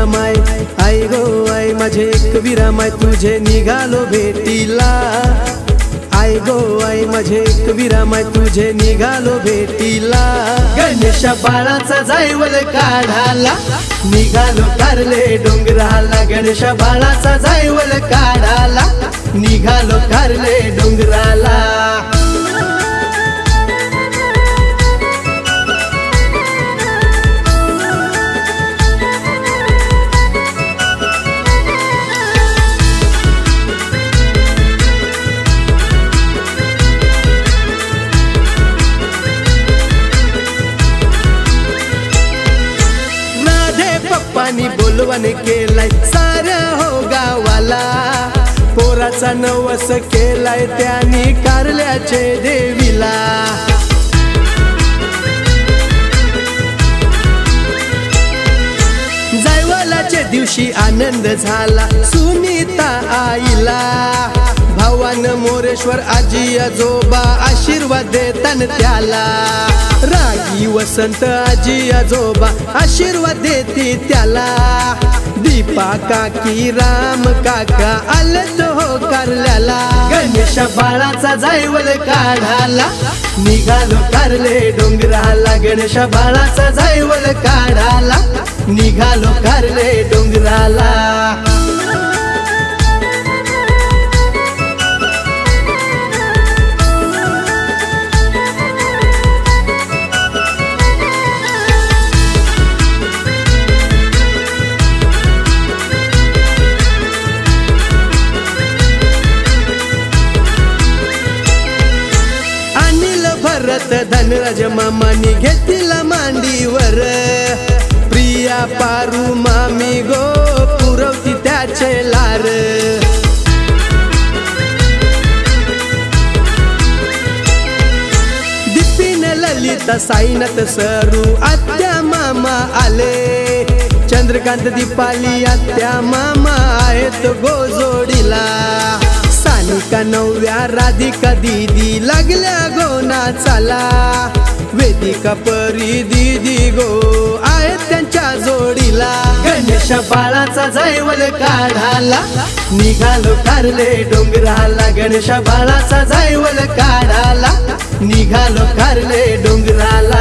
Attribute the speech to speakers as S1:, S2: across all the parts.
S1: माय, आई गो आई माझे एकविरा माय, तुझे निघालो भेटीला। आई गो आई माझे एकविरा माय, तुझे निघालो भेटीला। गणेश बाळाचा जायवल काढाला, निघालो कारले डोंगराला। गणेश बाळाचा जायवल काढाला, निघालो कारले डोंगराला। पप्पानी बोलवण केलाय साऱ्या हो गावाला, पोराचा नवस केलाय त्यानी कारल्याचे देवीला। जायवलाच्या दिवशी आनंद झाला सुनीता आईला। भावान मोरेश्वर आजी आजोबा आशीर्वाद देतान त्याला। रागी वसंत आजी आजोबा आशीर्वाद देते त्याला। दीपा काकी राम काका आलत हो कारल्याला। गणेश बाळाचा जायवल काढाला, निघालो कारले डोंगराला। गणेश बाळाचा जायवल काढाला, निघालो कारले डोंगराला। भरत धनराज मामानी घेतला मांडीवर। प्रिया पारू मामी गो पुरवती त्याचे लार। दिपीन ललिता साईनाथ सरू आत्या मामा आले। चंद्रकांत दीपाली आत्या मामा आहेत गोजोडीला। सानिका नव्या राधिका दीदी लागल्या गो नाचाला। वेदिका परी दीदी गो आहेत त्यांच्या जोडीला। गणेश बाळाचा जायवल काढाला, निघालो कारले डोंगराला। गणेश बाळाचा जायवल काढाला, निघालो कारले डोंगराला।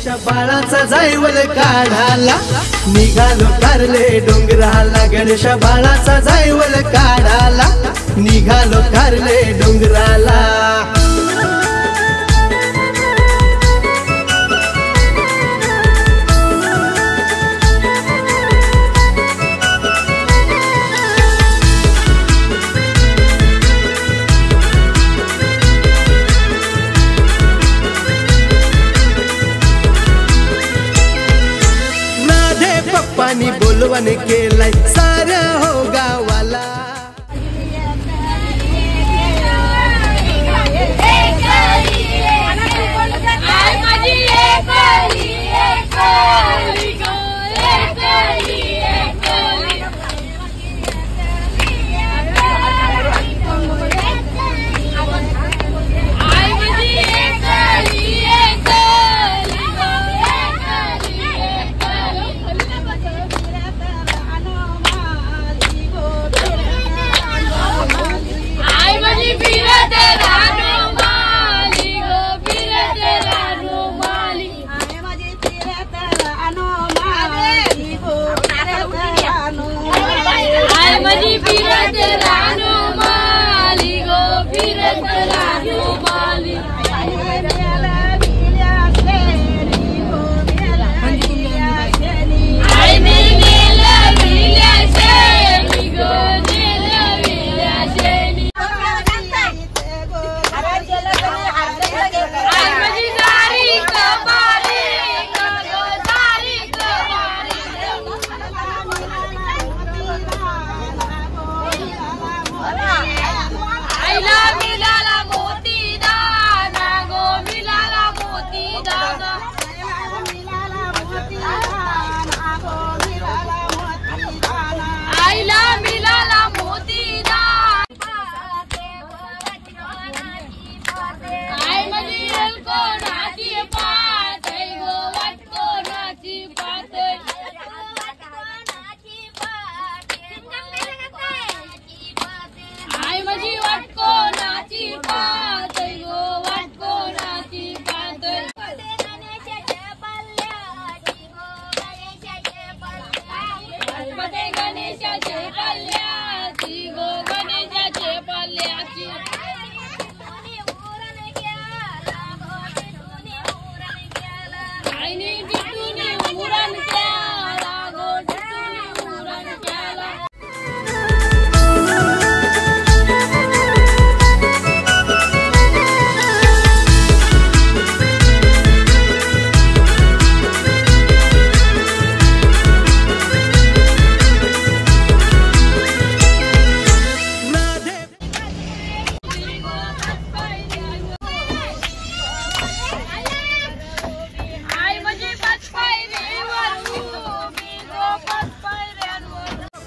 S1: गणेशा बाळाचा जायवल काढाला निघालो कारले डोंगराला गणेशा बाळाचा जायवल काढाला निघालो कारले डोंगराला पाणी बोलवण केलाय साऱ्या हो गावाला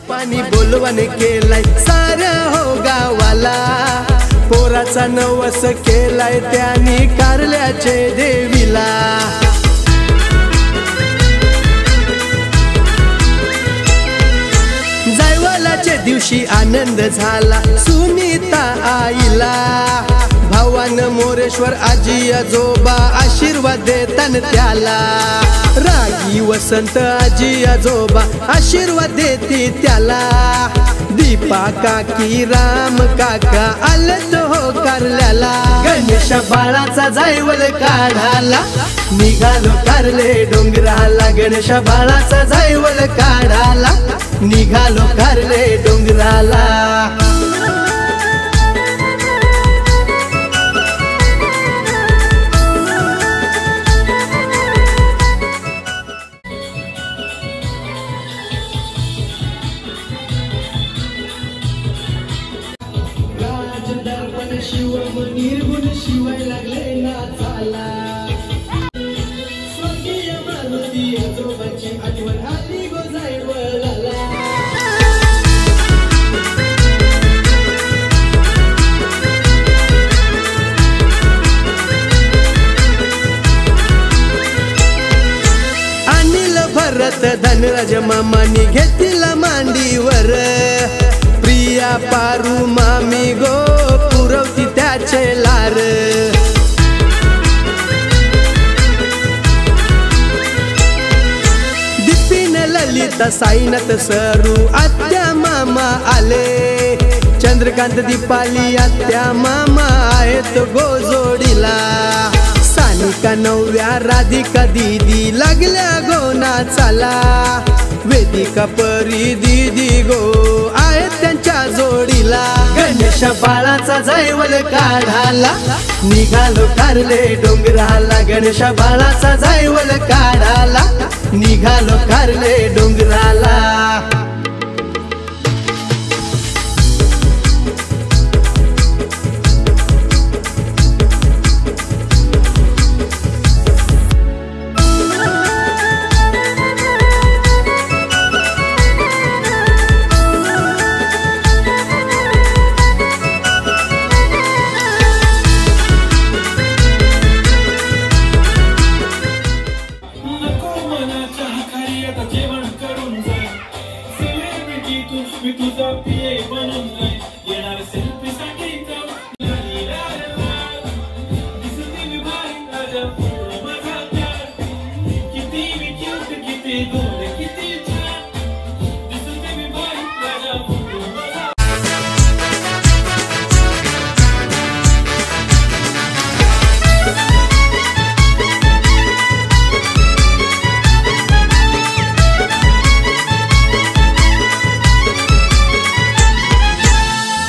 S1: पाणी बोलवण केलाय साऱ्या हो गावाला पोराचा नवस केलाय त्यानी कारल्याचे देवीला जायवलाच्या दिवशी आनंद झाला सुनीता आईला भावान मोरेश्वर आजी आजोबा आशीर्वाद देतान त्याला रागी वसंत आजी आजोबा आशीर्वाद देती त्याला दीपा काकी राम काका आलत हो कारल्याला गणेशा बाळाचा जायवल काढाला निघालो कारले डोंगराला गणेशा बाळाचा जायवल काढाला निघालो कारले डोंगराला शिव निर्गुण शिवाय लागले नाचाला स्वकीय मारुती आजोबाची आठवण आली गो जायवलाला अनिल भरत धनराज मामानी घेतला मांडीवर प्रिया पारू मामी गो पुरवती त्याचे लार गीता साईनाथ सरू आत्या मामा आले, चंद्रकांत दीपाली आत्या मामा आहेत गोजोडीला, सानिका नवव्या राधिका दीदी लागल्या गोना चाला, वेदिका परी दीदी गो आहेत त्यांच्या जोडीला, गणेश बाळाचा जैवल काढाला निघालो कारले डोंगराला, गणेश बाळाचा जैवल काढाला निघालो कारले डोंगराला।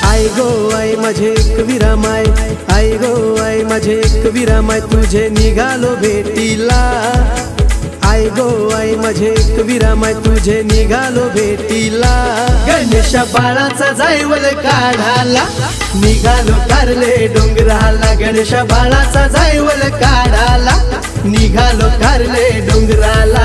S1: आई गो आई माझे एक विरामाय, आई गो आई माझे एक विरामाय तुझे निघालो भेटीला, आई गो आई माझे एक विरामाय तुझे निघालो भेटीला, गणेश बाळाचा जैवल काढाला निघालो कारले डोंगराला, गणेश बाळाचा जैवल काढाला निघालो कारले डोंगराला।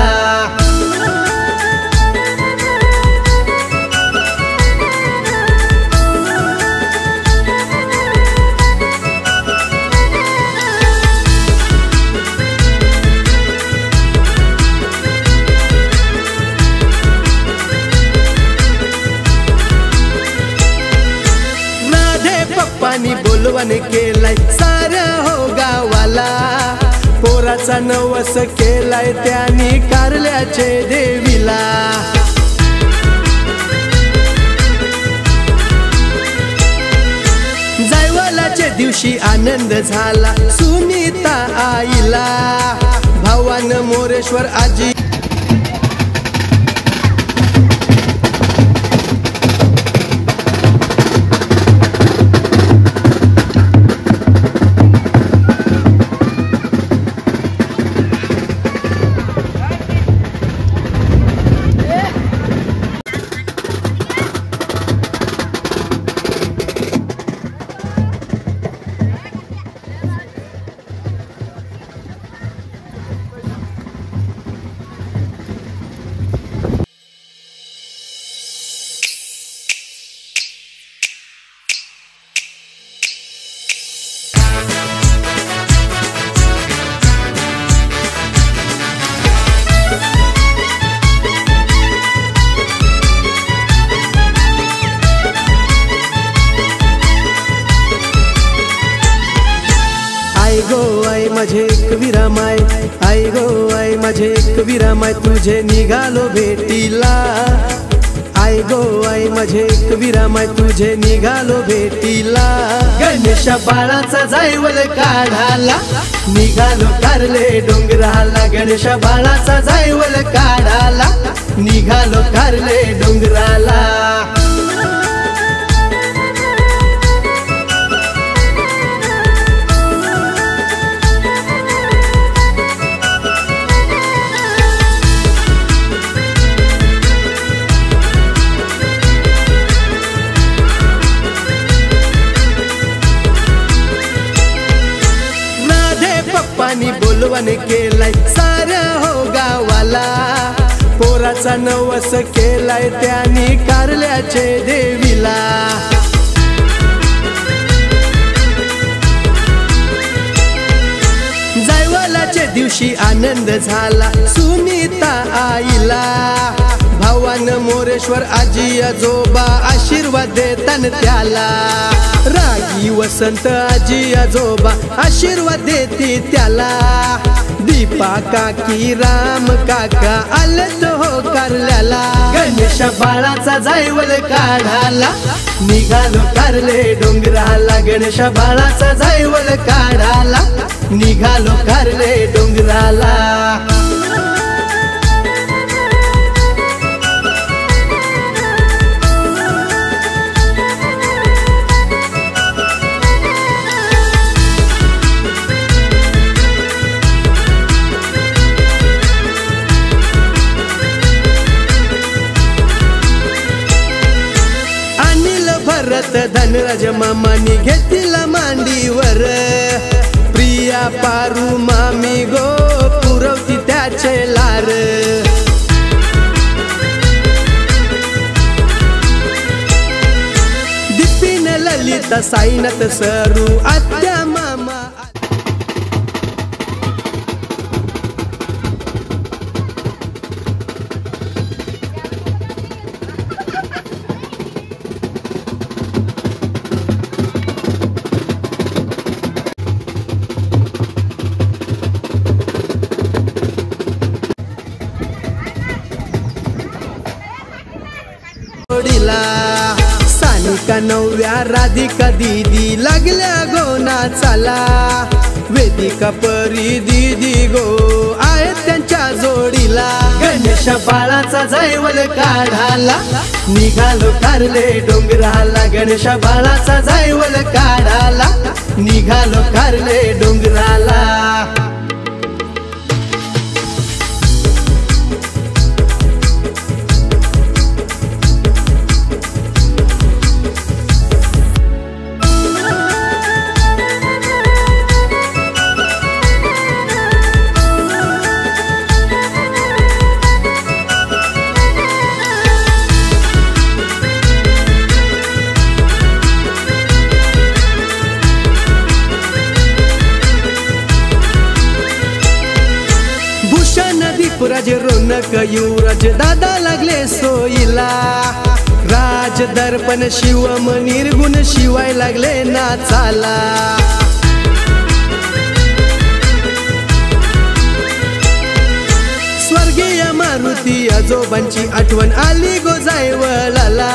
S1: पप्पानी बोलवण केलाय साऱ्या हो गावाला, पोराचा नवस केलाय त्यांनी कारल्याचे देवीला, जैवलाच्या दिवशी आनंद झाला सुनीता आईला, भावान मोरेश्वर आजी आई माझे एक विरामाय, आई गो आई माझे एक विरामाय तुझे निघालो भेटीला, आई गो आई माझे एक विरामाय तुझे निघालो भेटीला, गणेश बाळाचा जैवल काढाला निघालो कारले डोंगराला, गणेश बाळाचा जैवल काढाला निघालो कारले डोंगराला। पप्पानी बोलवण केलाय साऱ्या हो गावाला, पोराचा नवस केलाय त्यांनी कारल्याचे देवीला, जैवलाच्या दिवशी आनंद झाला सुनीता आईला, भावान मोरेश्वर आजी आजोबा आशीर्वाद देतान त्याला, रागी वसंत आजी आजोबा आशीर्वाद देते त्याला, दीपा काकी राम काका आलत हो कारल्याला गणेश बाळाचा जायवल काढाला निघालो कारले डोंगराला गणेश बाळाचा जायवल काढाला निघालो कारले डोंगराला भरत धनराज मामानी घेतला मांडीवर प्रिया पारू मामी गो पुरवती त्याचे लार दिपीन ललिता साईनाथ सरू आत्या मामा सानिका नव्या राधिका दीदी लागल्या गोना चाला वेदिका परी दीदी गो आहेत त्यांच्या जोडीला गणेश बाळाचा जायवल काढाला निघालो कारले डोंगराला गणेश बाळाचा जायवल काढाला निघालो कारले डोंगराला राज रोनक युवराज दादा लागले सोयीला राज दर्पण शिवम निर्गुण शिवाय लागले नाचाला स्वर्गीय मारुती आजोबांची आठवण आली गो जायवलाला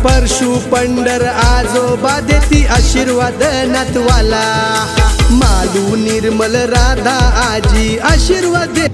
S1: परशु पंढर आजोबा देती आशीर्वाद नातवाला मालू निर्मल राधा आजी आशीर्वाद दे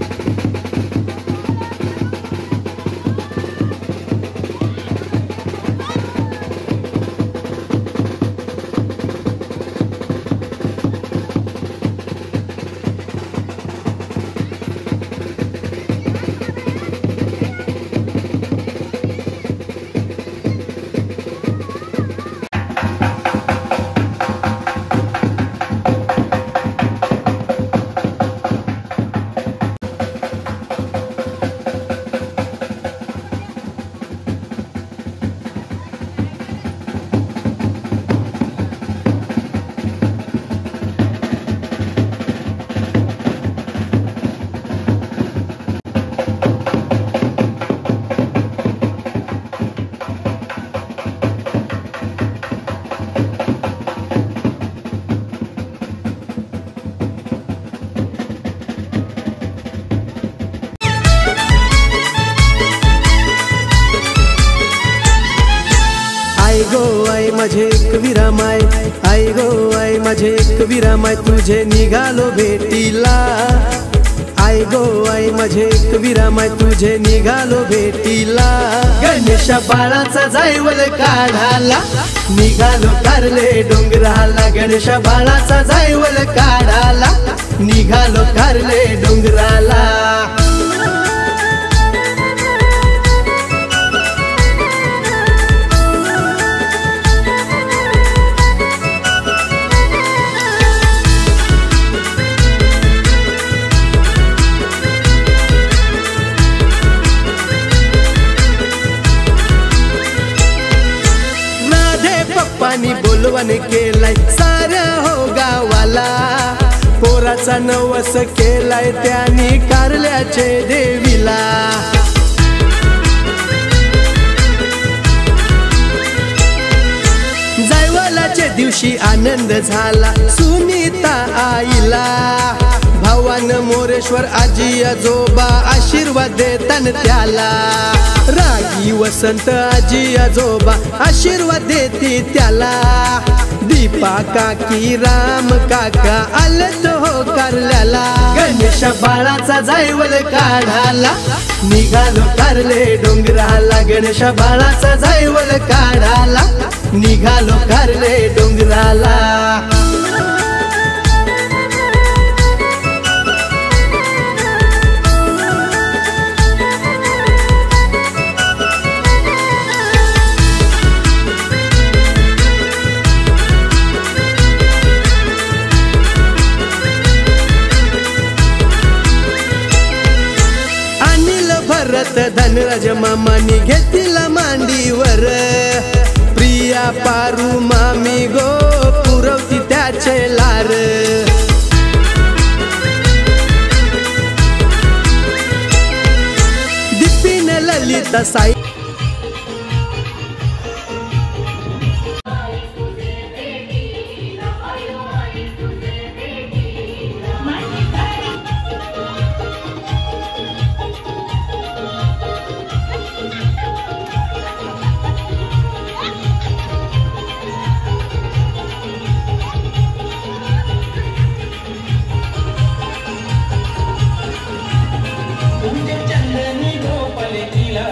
S1: आई माझे एक विरामाय आई गो आई माझे एक विरामाय तुझे निघालो भेटीला आई गो आई माझे एक विरामाय तुझे निघालो भेटीला गणेश बाळाचा जायवल काढाला निघालो कारले डोंगराला गणेश बाळाचा जायवल काढाला निघालो कारले डोंगराला पप्पानी बोलवण केलाय साऱ्या हो गावाला पोराचा नवस केलाय त्यांनी कारल्याचे देवीला जायवलाच्या दिवशी आनंद झाला सुनीता आईला भावानं मोरेश्वर आजी आजोबा आशीर्वाद देतान त्याला, रागी वसंत आजी आजोबा आशीर्वाद देती त्याला, दीपा काकी राम काका आलत हो कारल्याला, गणेश बाळाचा जायवल काढाला निघालो कारले डोंगराला, गणेश बाळाचा जायवल काढाला निघालो कारले डोंगराला. भरत धनराज मामानी घेतला मांडीवर, प्रिया पारू मामी गो पुरवती त्याचे लार, दिपीन ललिता साई
S2: चंदनी गोपाल तिला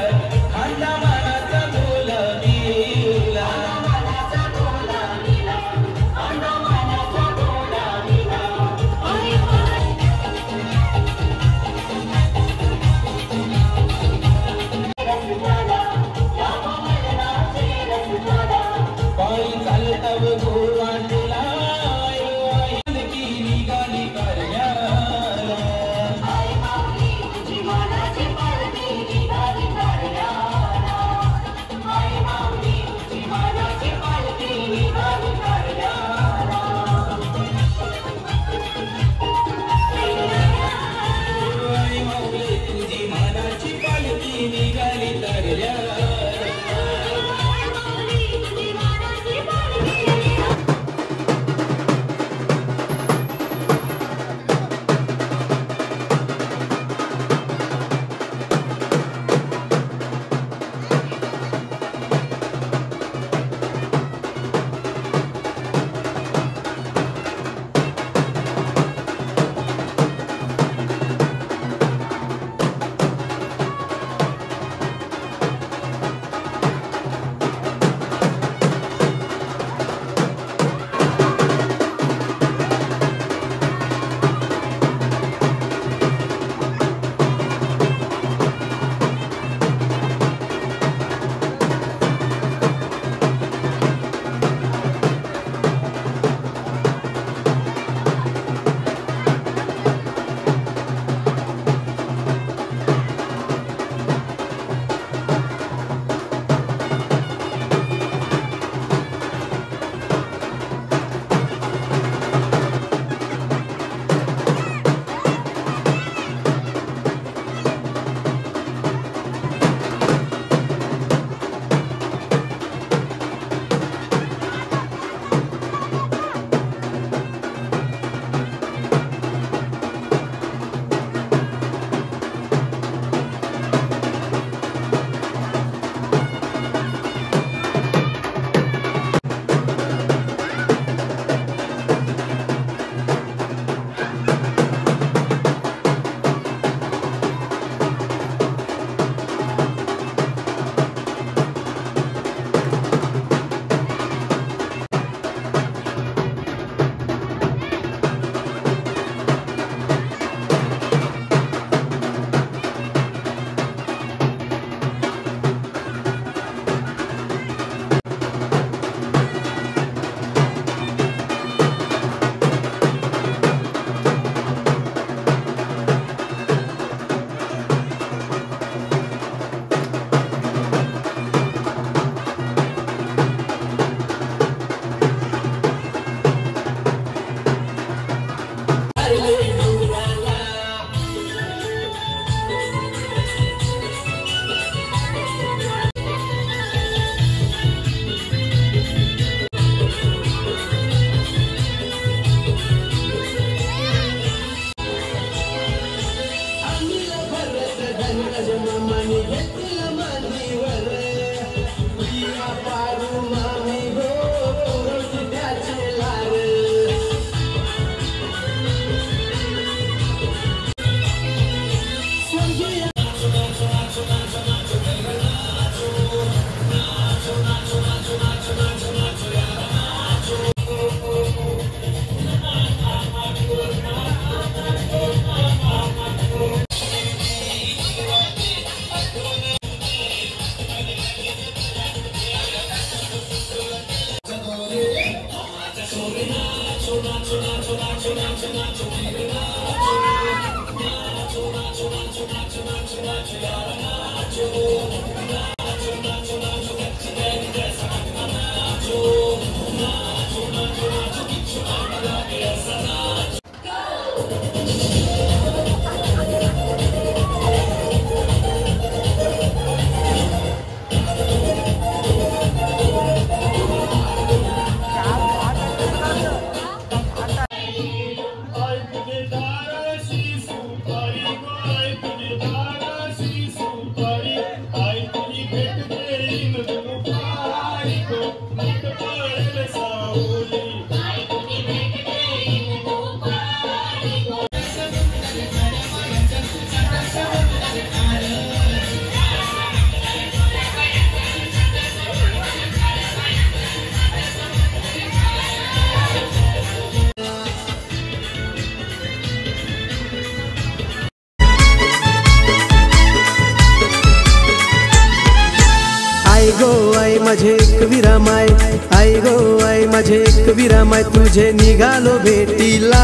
S1: आई गो आई माझे एकविरा माय, आई गो आई माझे एकविरा माय, तुझे निघालो भेटीला।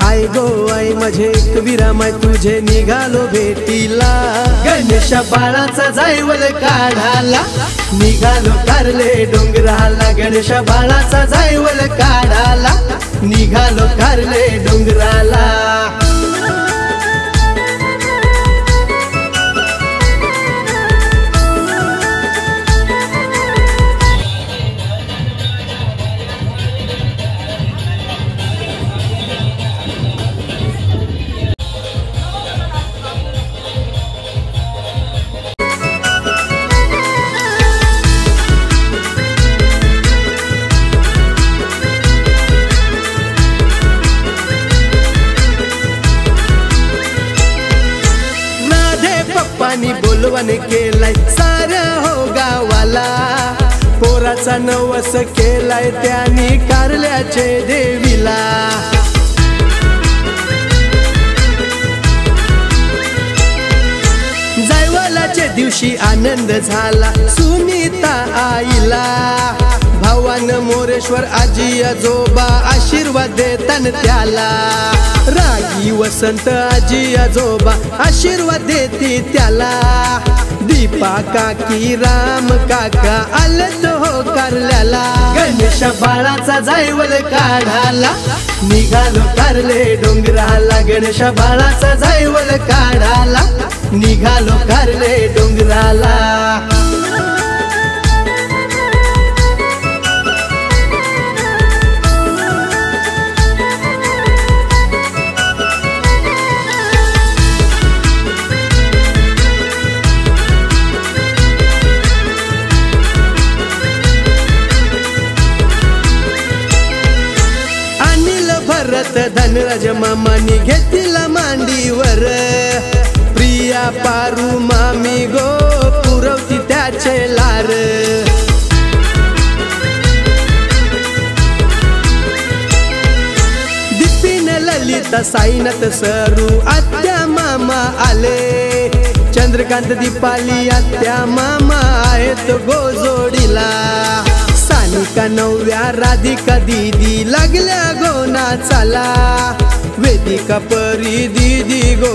S1: आई गो आई माझे एकविरा माय, तुझे निघालो भेटीला। गणेश बाळाचा जायवल काढाला, निघालो कारले डोंगराला। गणेश बाळाचा जायवल काढाला, निघालो कारले डोंगराला। पप्पानी बोलवण केलाय साऱ्या हो गावाला। पोराचा नवस केलाय त्यानी कारल्याचे देवीला। जायवलाच्या दिवशी आनंद झाला सुनीता आईला। भावान मोरेश्वर आजी आजोबा आशीर्वाद देतान त्याला। रागी वसंत आजी आजोबा आशीर्वाद देती त्याला। दीपा काकी राम काका आलत हो कारल्याला। गणेश बाळाचा जायवल काढाला, निघालो कारले डोंगराला। गणेश बाळाचा जायवल काढाला, निघालो कारले डोंगराला। भरत धनराज मामानी घेतला मांडीवर। प्रिया पारू मामी गो पुरवती त्याचे लार। दिपीन ललिता साईनाथ सरू आत्या मामा आले। चंद्रकांत दीपाली आत्या मामा आहेत गोजोडीला। सानिका नव्या राधिका दीदी लागल्या गोना चाला। वेदिका परी दीदी गो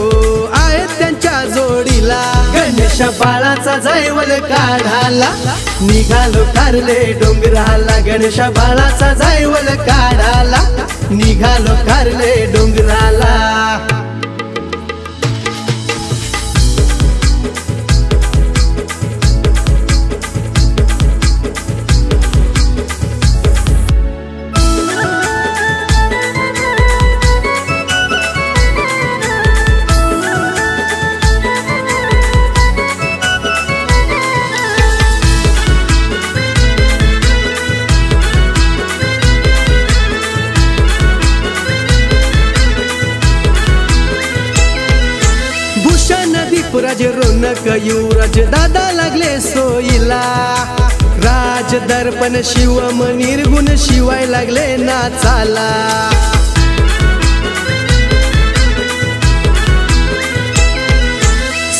S1: आहेत त्यांच्या जोडीला। गणेश बाळाचा जायवल काढाला, निघालो कारले डोंगराला। गणेश बाळाचा जायवल काढाला, निघालो कारले डोंगराला। राज रोनक युवराज दादा लागले सोयीला। राज दर्पण शिवम निर्गुण शिवाय लागले नाचाला।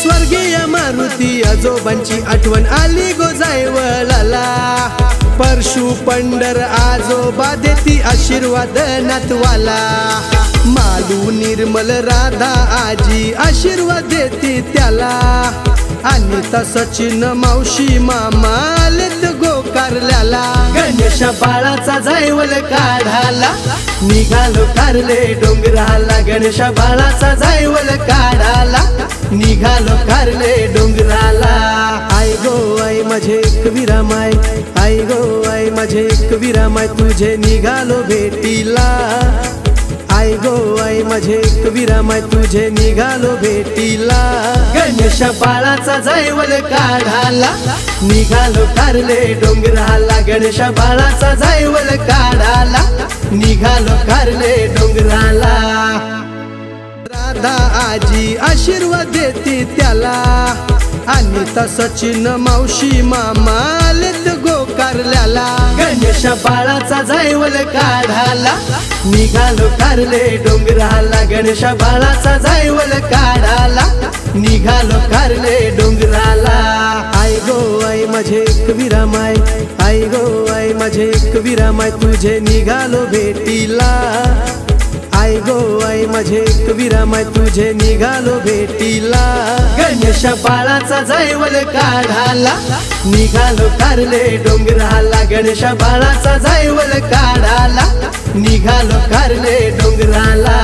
S1: स्वर्गीय मारुती आजोबांची आठवण आली गो जायवलाला। परशु पंढर आजोबा देती आशीर्वाद नातवाला। मालू निर्मल राधा आजी आशीर्वाद देती त्याला। अनिता सचिन मावशी मामा आलेत गोकारल्याला। गणेश बाळाचा जायवल काढाला निघालो कारले डोंगराला। गणेश बाळाचा जायवल काढाला निघालो कारले डोंगराला। आई गो आई माझे एक विरामाय, आई गो आई माझे एक विरामाय तुझे निघालो भेटीला। आई गो आई माझे एक विरामाय तुझे निघालो भेटीला। गणेश बाळाचा जायवल काढाला निघालो कारले डोंगराला। गणेश बाळाचा जायवल काढाला निघालो कारले डोंगराला। राधा आजी आशीर्वाद देते त्याला। अनिता सचिन मावशी मामा आलेत गोकारल्याला। गणेश बाळाचा जायवल काढाला निघालो कारले डोंगराला। गणेश बाळाचा जायवल काढाला निघालो कारले डोंगराला। आई गो आई माझे एक विरामाय, आई गो आई माझे एक विरामाय तुझे निघालो भेटीला। आई गो आई माझे एक विरामाय तुझे निघालो भेटीला। गणेश बाळाचा जायवल काढाला निघालो कारले डोंगराला। गणेश बाळाचा जायवल काढाला निघालो कारले डोंगराला।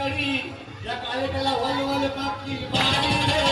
S2: करी या कार्यक्रमाला वल पापकी बारी रे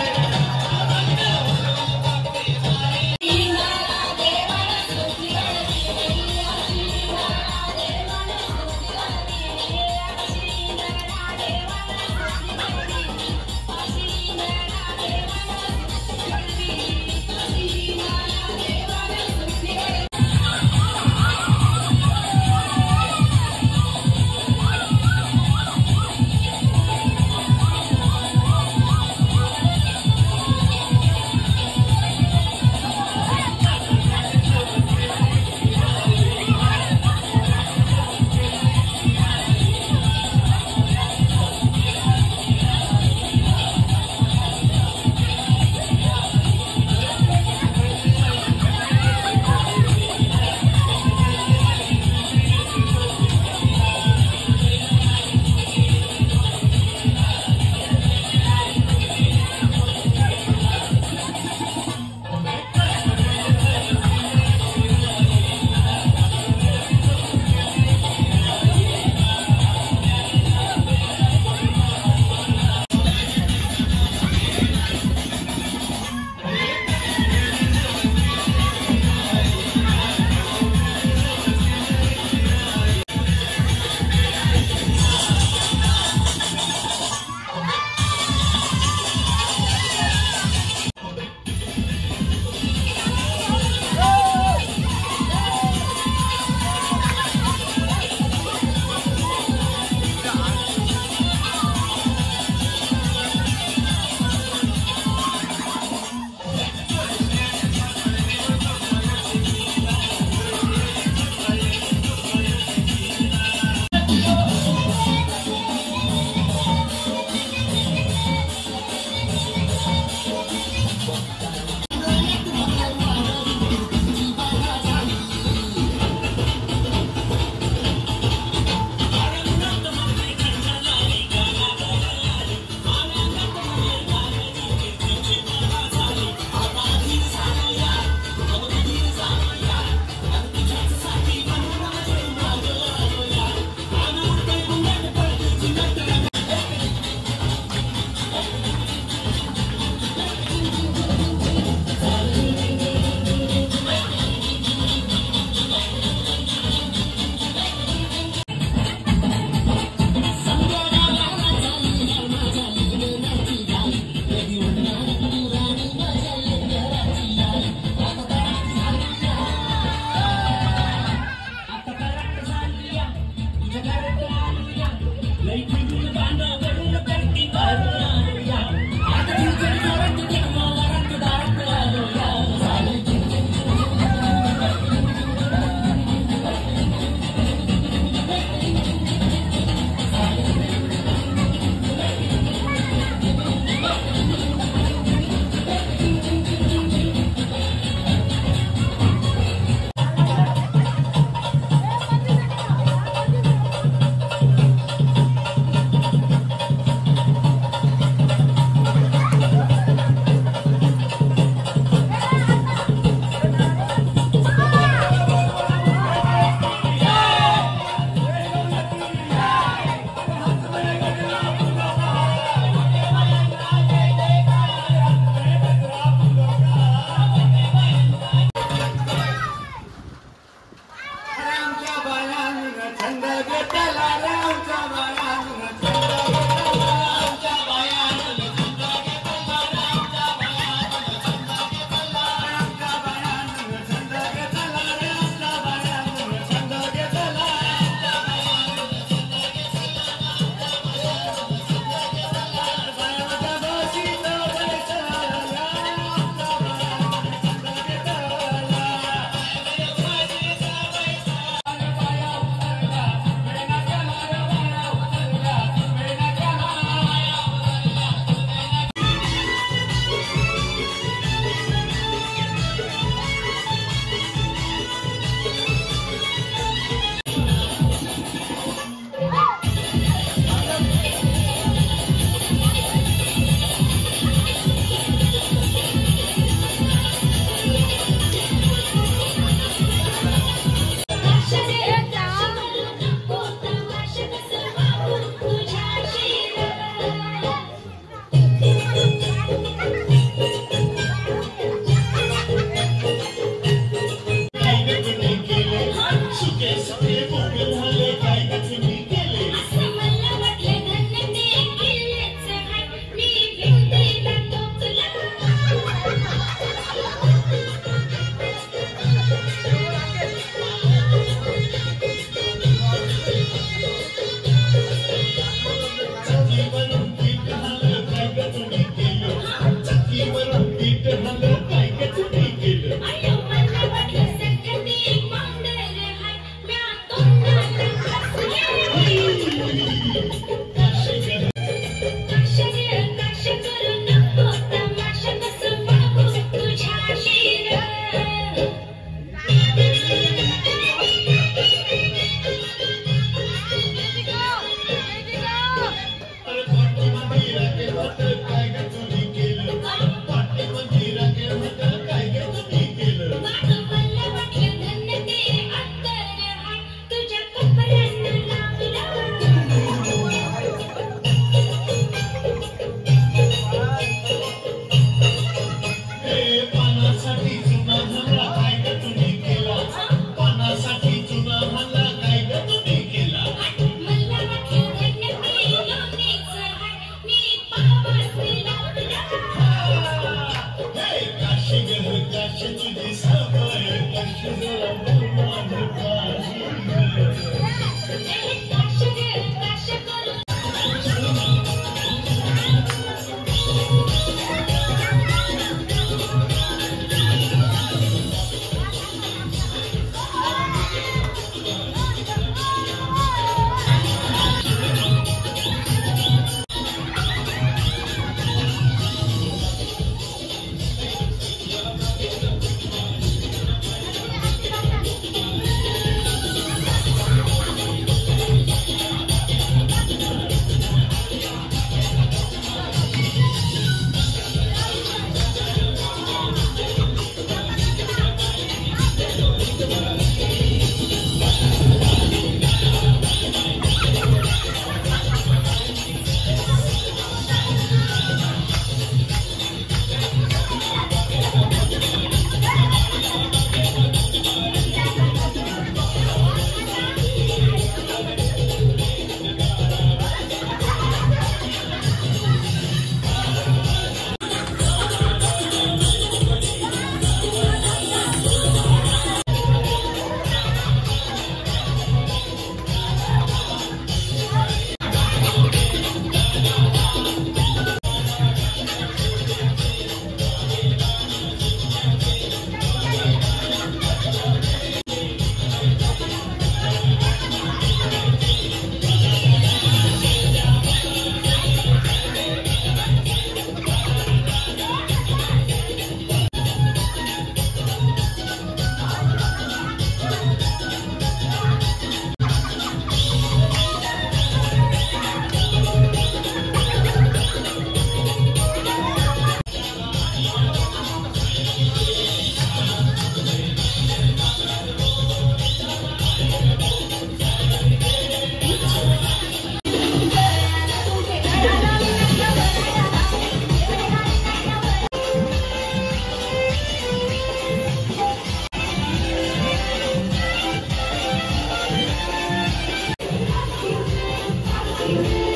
S3: Bye.